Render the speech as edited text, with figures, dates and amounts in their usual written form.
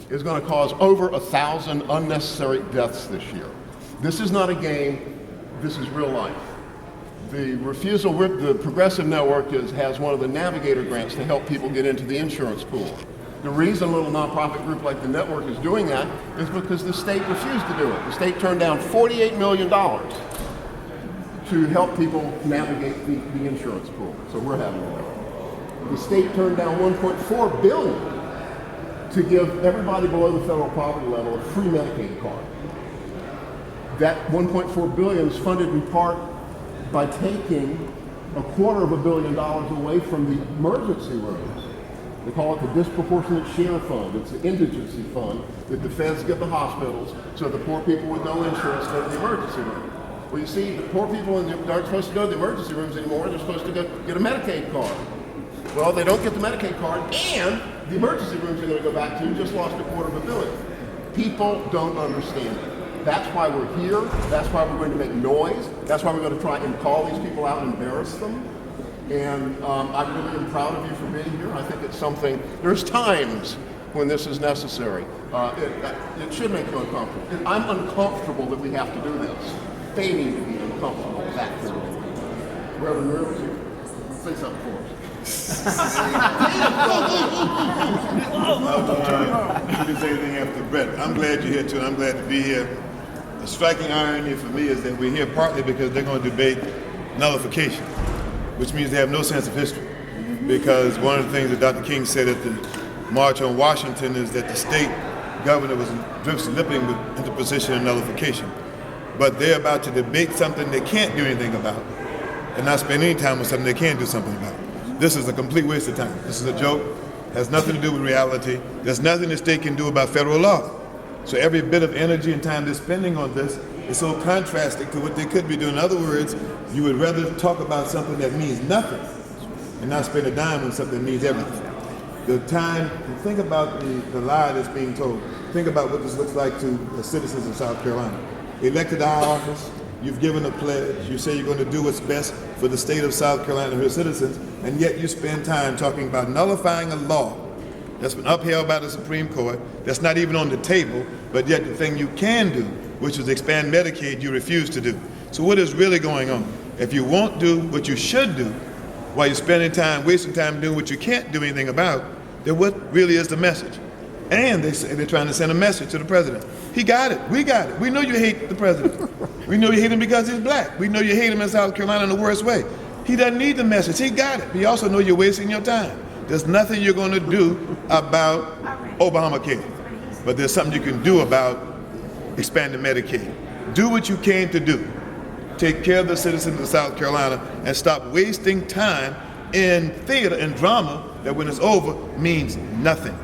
is going to cause over 1,000 unnecessary deaths this year. This is not a game, this is real life. The Progressive Network has one of the Navigator grants to help people get into the insurance pool. The reason a little nonprofit group like the network is doing that is because the state refused to do it. The state turned down $48 million to help people navigate the insurance pool. So we're having it. The state turned down $1.4 billion to give everybody below the federal poverty level a free Medicaid card. That $1.4 billion is funded in part by taking $250 million away from the emergency rooms. They call it the disproportionate share fund. It's the indigency fund that the feds give the hospitals so the poor people with no insurance go to the emergency room. Well, you see, the poor people aren't supposed to go to the emergency rooms anymore. They're supposed to go get a Medicaid card. Well, they don't get the Medicaid card, and the emergency rooms they're going to go back to just lost $250 million. People don't understand it. That's why we're here. That's why we're going to make noise. That's why we're going to try and call these people out and embarrass them. And I really am proud of you for being here. I think it's something, there's times when this is necessary. It should make you uncomfortable. I'm uncomfortable that we have to do this. They need to be uncomfortable with that. Reverend Rivers, say something for us. You can say anything after Brett. I'm glad you're here too. I'm glad to be here. The striking irony for me is that we're here partly because they're going to debate nullification, which means they have no sense of history. Because one of the things that Dr. King said at the March on Washington is that the state governor was drip-slipping into position of nullification. But they're about to debate something they can't do anything about and not spend any time on something they can do something about. This is a complete waste of time. This is a joke, has nothing to do with reality. There's nothing the state can do about federal law. So every bit of energy and time they're spending on this is so contrasting to what they could be doing. In other words, you would rather talk about something that means nothing and not spend a dime on something that means everything. The time, think about the lie that's being told. Think about what this looks like to the citizens of South Carolina. Elected to our office, you've given a pledge, you say you're going to do what's best for the state of South Carolina and her citizens, and yet you spend time talking about nullifying a law that's been upheld by the Supreme Court, that's not even on the table, but yet the thing you can do, which is expand Medicaid, you refuse to do. So what is really going on? If you won't do what you should do, while you're spending time, wasting time doing what you can't do anything about, then what really is the message? And they say they're trying to send a message to the president. He got it, we got it. We know you hate the president. We know you hate him because he's black. We know you hate him in South Carolina in the worst way. He doesn't need the message, he got it. We also know you're wasting your time. There's nothing you're going to do about Obamacare, but there's something you can do about expanding Medicaid. Do what you can to do. Take care of the citizens of South Carolina and stop wasting time in theater and drama that when it's over means nothing.